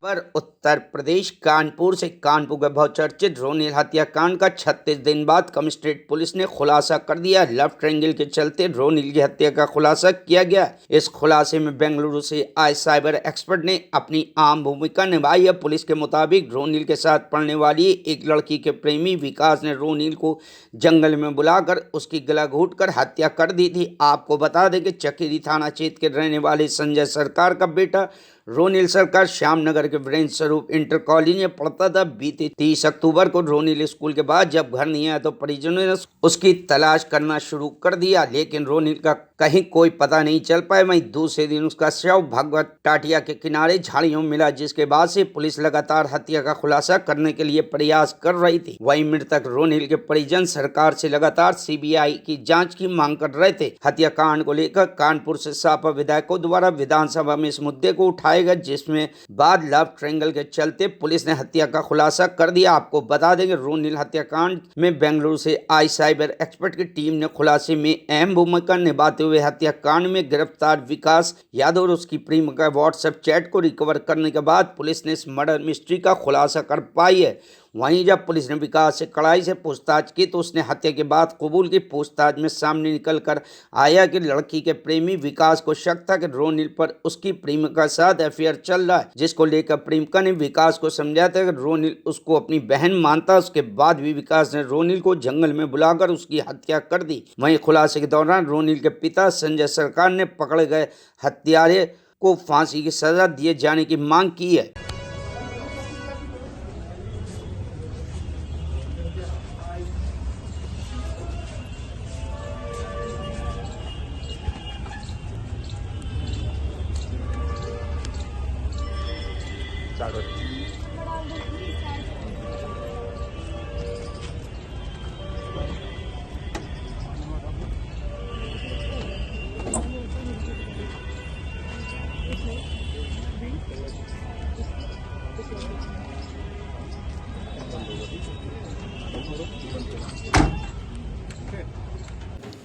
पर उत्तर प्रदेश कानपुर से कानपुर के बहुचर्चित रोनिल हत्याकांड का 36 दिन बाद कमिश्नरेट पुलिस ने खुलासा कर दिया। लव ट्रायंगल के चलते रोनिल की हत्या का खुलासा किया गया। इस खुलासे में बेंगलुरु से आए साइबर एक्सपर्ट ने अपनी अहम भूमिका निभाई है। पुलिस के मुताबिक रोनिल के साथ पढ़ने वाली एक लड़की के प्रेमी विकास ने रोनिल को जंगल में बुलाकर उसकी गला घोंटकर हत्या कर दी थी। आपको बता दें कि चकेरी थाना क्षेत्र के रहने वाले संजय सरकार का बेटा रोनिल सरकार श्यामनगर के वीरेंद्र स्वरूप इंटर कॉलेज में पढ़ता था। बीते 30 अक्टूबर को रोनिल स्कूल के बाद जब घर नहीं आया तो परिजनों ने उसकी तलाश करना शुरू कर दिया, लेकिन रोनिल का कहीं कोई पता नहीं चल पाया। वहीं दूसरे दिन उसका शव भगवत टाटिया के किनारे झाड़ियों में मिला, जिसके बाद से पुलिस लगातार हत्या का खुलासा करने के लिए प्रयास कर रही थी। वहीं मृतक रोनिल के परिजन सरकार से लगातार सीबीआई की जांच की मांग कर रहे थे। हत्याकांड को लेकर कानपुर से सपा विधायकों द्वारा विधानसभा में इस मुद्दे को उठाया गया, जिसमें बाद लव ट्रायंगल के चलते पुलिस ने हत्या का खुलासा कर दिया। आपको बता देंगे रोनिल हत्याकांड में बेंगलुरु से आई साइबर एक्सपर्ट की टीम ने खुलासे में अहम भूमिका निभाते हुए हत्याकांड में गिरफ्तार विकास यादव और उसकी प्रेमिका व्हाट्सएप चैट को रिकवर करने के बाद पुलिस ने इस मर्डर मिस्ट्री का खुलासा कर पाई है। वहीं जब पुलिस ने विकास से कड़ाई से पूछताछ की तो उसने हत्या के बाद कबूल की। पूछताछ में सामने निकल कर आया कि लड़की के प्रेमी विकास को शक था कि रोनिल पर उसकी प्रेमिका के साथ अफेयर चल रहा है, जिसको लेकर प्रेमिका ने विकास को समझाया था कि रोनिल उसको अपनी बहन मानता। उसके बाद भी विकास ने रोनिल को जंगल में बुलाकर उसकी हत्या कर दी। वहीं खुलासे के दौरान रोनिल के पिता संजय सरकार ने पकड़े गए हत्यारे को फांसी की सजा दिए जाने की मांग की है।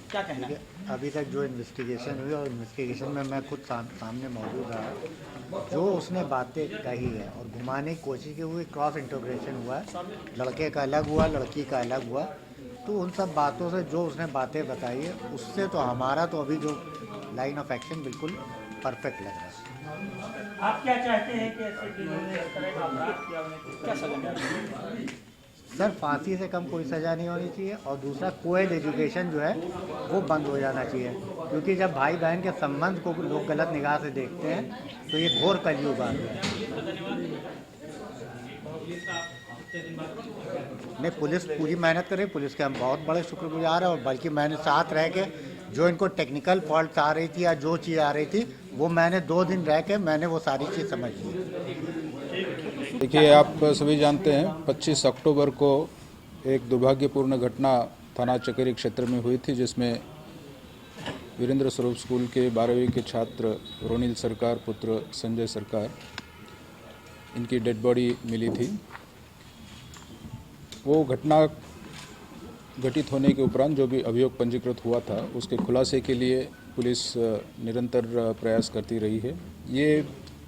क्या कहना है? अभी तक जो इन्वेस्टिगेशन हुई और इन्वेस्टिगेशन में मैं खुद सामने मौजूद रहा, जो उसने बातें कही है और घुमाने की कोशिश की हुई, क्रॉस इंटरप्रिटेशन हुआ है, लड़के का अलग हुआ, लड़की का अलग हुआ। तो उन सब बातों से जो उसने बातें बताई है उससे तो हमारा तो अभी जो लाइन ऑफ एक्शन बिल्कुल परफेक्ट लग रहा है। आप क्या चाहते हैं कि ऐसे जिन्होंने इस तरह का अपराध किया उन्हें क्या सजा मिले? सर, फांसी से कम कोई सज़ा नहीं होनी चाहिए और दूसरा कोएड एजुकेशन जो है वो बंद हो जाना चाहिए, क्योंकि जब भाई बहन के संबंध को लोग गलत निगाह से देखते हैं तो ये घोर कलयुग आ गया है। नहीं, पुलिस पूरी मेहनत करे, पुलिस के हम बहुत बड़े शुक्रगुजार हैं और बल्कि मैंने साथ रह के जो इनको टेक्निकल फॉल्ट आ रही थी या जो चीज़ आ रही थी वो मैंने 2 दिन रह के मैंने वो सारी चीज़ समझ ली। देखिए, आप सभी जानते हैं 25 अक्टूबर को एक दुर्भाग्यपूर्ण घटना थाना चकेरी क्षेत्र में हुई थी, जिसमें वीरेंद्र स्वरूप स्कूल के 12वीं के छात्र रोनिल सरकार पुत्र संजय सरकार, इनकी डेड बॉडी मिली थी। वो घटना घटित होने के उपरांत जो भी अभियोग पंजीकृत हुआ था उसके खुलासे के लिए पुलिस निरंतर प्रयास करती रही है। ये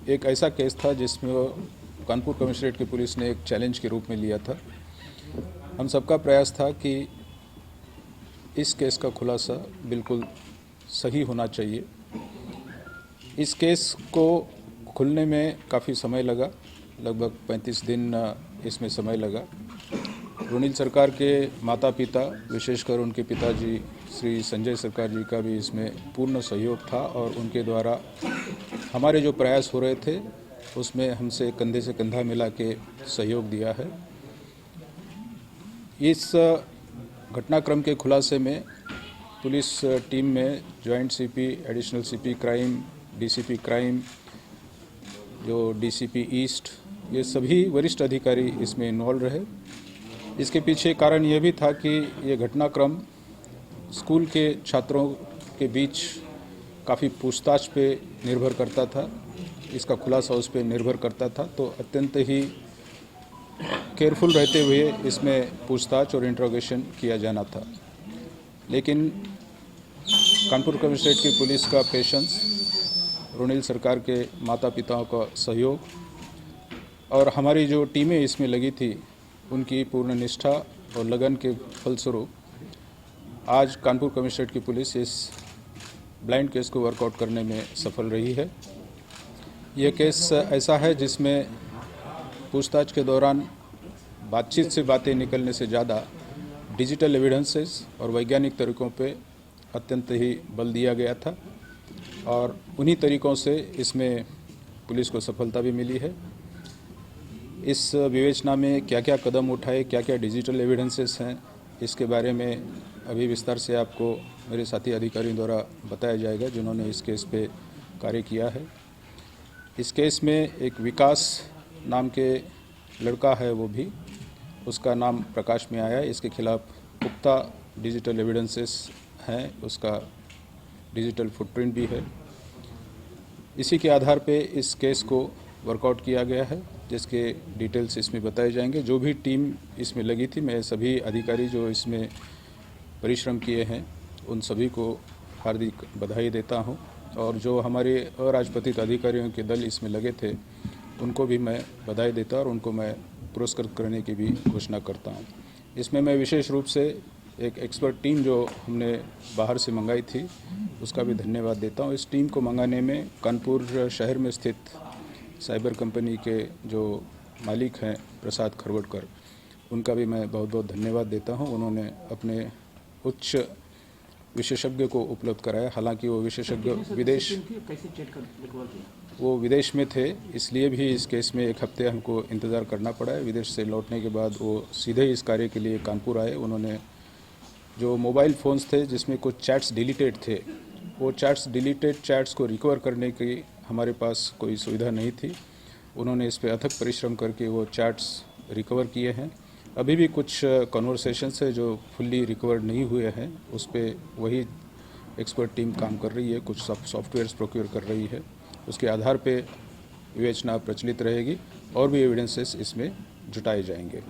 एक ऐसा केस था जिसमें कानपुर कमिश्नरेट की पुलिस ने एक चैलेंज के रूप में लिया था। हम सबका प्रयास था कि इस केस का खुलासा बिल्कुल सही होना चाहिए। इस केस को खुलने में काफ़ी समय लगा, लगभग 35 दिन इसमें समय लगा। रोनिल सरकार के माता पिता, विशेषकर उनके पिताजी श्री संजय सरकार जी का भी इसमें पूर्ण सहयोग था और उनके द्वारा हमारे जो प्रयास हो रहे थे उसमें हमसे कंधे से कंधा मिला के सहयोग दिया है। इस घटनाक्रम के खुलासे में पुलिस टीम में joint CP, additional CP crime, DCP crime, जो डीसीपी ईस्ट, ये सभी वरिष्ठ अधिकारी इसमें इन्वॉल्व रहे। इसके पीछे कारण ये भी था कि ये घटनाक्रम स्कूल के छात्रों के बीच काफ़ी पूछताछ पे निर्भर करता था, इसका खुलासा उस पर निर्भर करता था। तो अत्यंत ही केयरफुल रहते हुए इसमें पूछताछ और इंट्रोगेशन किया जाना था। लेकिन कानपुर कमिश्नरेट की पुलिस का पेशेंस, रोनिल सरकार के माता पिताओं का सहयोग और हमारी जो टीमें इसमें लगी थी उनकी पूर्ण निष्ठा और लगन के फलस्वरूप आज कानपुर कमिश्नरेट की पुलिस इस ब्लाइंड केस को वर्कआउट करने में सफल रही है। यह केस ऐसा है जिसमें पूछताछ के दौरान बातचीत से बातें निकलने से ज़्यादा डिजिटल एविडेंसेस और वैज्ञानिक तरीकों पे अत्यंत ही बल दिया गया था और उन्हीं तरीकों से इसमें पुलिस को सफलता भी मिली है। इस विवेचना में क्या क्या कदम उठाए, क्या क्या डिजिटल एविडेंसेस हैं, इसके बारे में अभी विस्तार से आपको मेरे साथी अधिकारियों द्वारा बताया जाएगा जिन्होंने इस केस पे कार्य किया है। इस केस में एक विकास नाम के लड़का है, वो भी उसका नाम प्रकाश में आया है। इसके खिलाफ पुख्ता डिजिटल एविडेंसेस हैं, उसका डिजिटल फुटप्रिंट भी है। इसी के आधार पे इस केस को वर्कआउट किया गया है जिसके डिटेल्स इसमें बताए जाएंगे। जो भी टीम इसमें लगी थी, मैं सभी अधिकारी जो इसमें परिश्रम किए हैं उन सभी को हार्दिक बधाई देता हूं और जो हमारे अराजपत्रित अधिकारियों के दल इसमें लगे थे उनको भी मैं बधाई देता और उनको मैं पुरस्कृत करने की भी घोषणा करता हूं। इसमें मैं विशेष रूप से एक एक्सपर्ट टीम जो हमने बाहर से मंगाई थी उसका भी धन्यवाद देता हूं। इस टीम को मंगाने में कानपुर शहर में स्थित साइबर कंपनी के जो मालिक हैं प्रसाद खरवटकर, उनका भी मैं बहुत बहुत धन्यवाद देता हूं। उन्होंने अपने उच्च विशेषज्ञ को उपलब्ध कराया। हालांकि वो विशेषज्ञ विदेश में थे, इसलिए भी इस केस में एक हफ्ते हमको इंतज़ार करना पड़ा है। विदेश से लौटने के बाद वो सीधे इस कार्य के लिए कानपुर आए। उन्होंने जो मोबाइल फ़ोन्स थे जिसमें कुछ चैट्स डिलीटेड थे, वो डिलीटेड चैट्स को रिकवर करने की हमारे पास कोई सुविधा नहीं थी। उन्होंने इस पर अथक परिश्रम करके वो चैट्स रिकवर किए हैं। अभी भी कुछ कन्वर्सेशंस है जो फुल्ली रिकवर नहीं हुए हैं, उस पर वही एक्सपर्ट टीम काम कर रही है, कुछ सॉफ्टवेयर्स प्रोक्योर कर रही है। उसके आधार पे विवेचना प्रचलित रहेगी और भी एविडेंसेस इसमें जुटाए जाएंगे।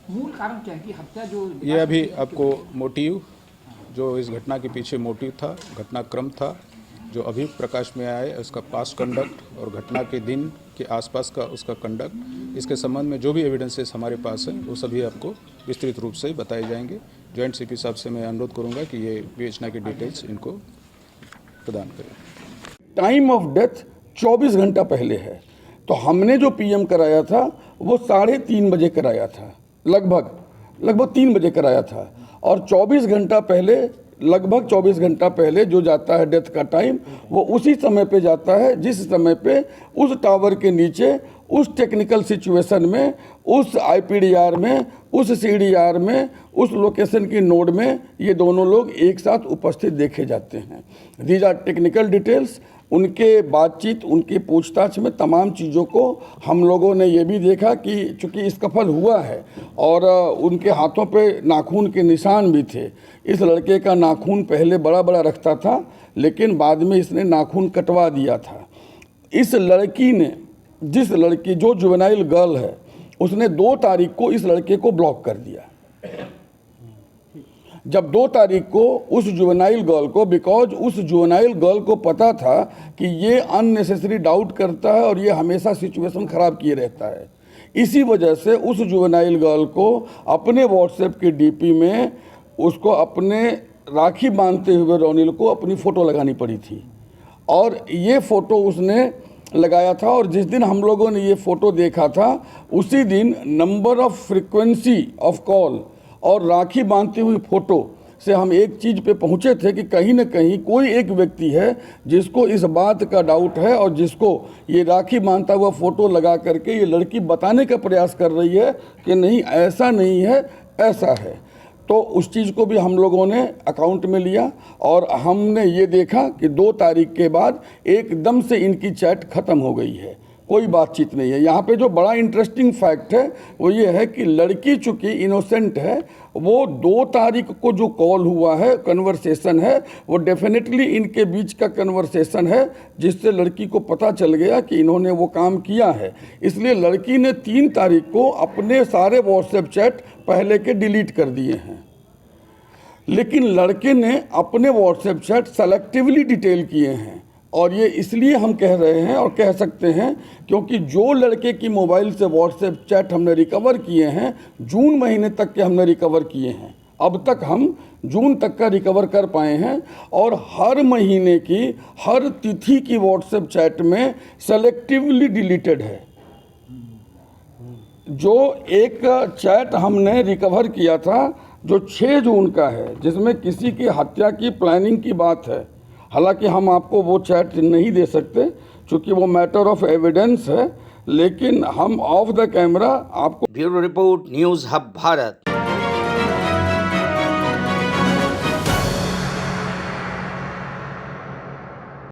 मूल कारण क्या है कि हत्या जो ये अभी आपको मोटिव, जो इस घटना के पीछे मोटिव था, घटनाक्रम था, जो अभी प्रकाश में आया है, उसका पास्ट कंडक्ट और घटना के दिन के आसपास का उसका कंडक्ट, इसके संबंध में जो भी एविडेंसेस हमारे पास हैं वो सभी आपको विस्तृत रूप से बताए जाएंगे। जॉइंट सीपी साहब से मैं अनुरोध करूंगा कि ये विवेचना के डिटेल्स इनको प्रदान करें। टाइम ऑफ डेथ 24 घंटा पहले है, तो हमने जो पीएम कराया था वो 3:30 बजे कराया था, लगभग 3 बजे कराया था और 24 घंटा पहले, लगभग 24 घंटा पहले जो जाता है डेथ का टाइम, वो उसी समय पे जाता है जिस समय पे उस टावर के नीचे, उस टेक्निकल सिचुएशन में, उस आईपीडीआर में, उस सीडीआर में, उस लोकेशन की नोड में ये दोनों लोग एक साथ उपस्थित देखे जाते हैं। These are technical details. उनके बातचीत, उनकी पूछताछ में तमाम चीज़ों को हम लोगों ने ये भी देखा कि चूँकि स्कफल हुआ है और उनके हाथों पे नाखून के निशान भी थे। इस लड़के का नाखून पहले बड़ा बड़ा रखता था, लेकिन बाद में इसने नाखून कटवा दिया था। इस लड़की ने, जिस लड़की जो जुवेनाइल गर्ल है, उसने 2 तारीख को इस लड़के को ब्लॉक कर दिया। जब 2 तारीख को उस जुवेनाइल गर्ल को, बिकॉज उस जुवेनाइल गर्ल को पता था कि ये अननेसेसरी डाउट करता है और ये हमेशा सिचुएशन ख़राब किए रहता है, इसी वजह से उस जुवेनाइल गर्ल को अपने व्हाट्सएप के डीपी में उसको अपने राखी बांधते हुए रोनिल को अपनी फ़ोटो लगानी पड़ी थी और ये फ़ोटो उसने लगाया था। और जिस दिन हम लोगों ने ये फ़ोटो देखा था, उसी दिन number of frequency of call और राखी बांधती हुई फ़ोटो से हम एक चीज़ पे पहुँचे थे कि कहीं ना कहीं कोई एक व्यक्ति है जिसको इस बात का डाउट है और जिसको ये राखी बांधता हुआ फ़ोटो लगा करके ये लड़की बताने का प्रयास कर रही है कि नहीं, ऐसा नहीं है, ऐसा है। तो उस चीज़ को भी हम लोगों ने अकाउंट में लिया और हमने ये देखा कि 2 तारीख के बाद एकदम से इनकी चैट ख़त्म हो गई है, कोई बातचीत नहीं है। यहाँ पे जो बड़ा इंटरेस्टिंग फैक्ट है वो ये है कि लड़की चूँकि इनोसेंट है, वो 2 तारीख को जो कॉल हुआ है, कन्वर्सेशन है, वो डेफिनेटली इनके बीच का कन्वर्सेशन है जिससे लड़की को पता चल गया कि इन्होंने वो काम किया है। इसलिए लड़की ने 3 तारीख को अपने सारे व्हाट्सएप चैट पहले के डिलीट कर दिए हैं, लेकिन लड़के ने अपने व्हाट्सएप चैट सेलेक्टिवली डिटेल किए हैं और ये इसलिए हम कह रहे हैं और कह सकते हैं क्योंकि जो लड़के की मोबाइल से व्हाट्सएप चैट हमने रिकवर किए हैं, जून महीने तक के हमने रिकवर किए हैं। अब तक हम जून तक का रिकवर कर पाए हैं और हर महीने की हर तिथि की व्हाट्सएप चैट में सेलेक्टिवली डिलीटेड है। जो एक चैट हमने रिकवर किया था जो 6 जून का है, जिसमें किसी की हत्या की प्लानिंग की बात है, हालांकि हम आपको वो चैट नहीं दे सकते क्योंकि वो मैटर ऑफ एविडेंस है, लेकिन हम ऑफ द कैमरा आपको। Bureau report, news hub Bharat.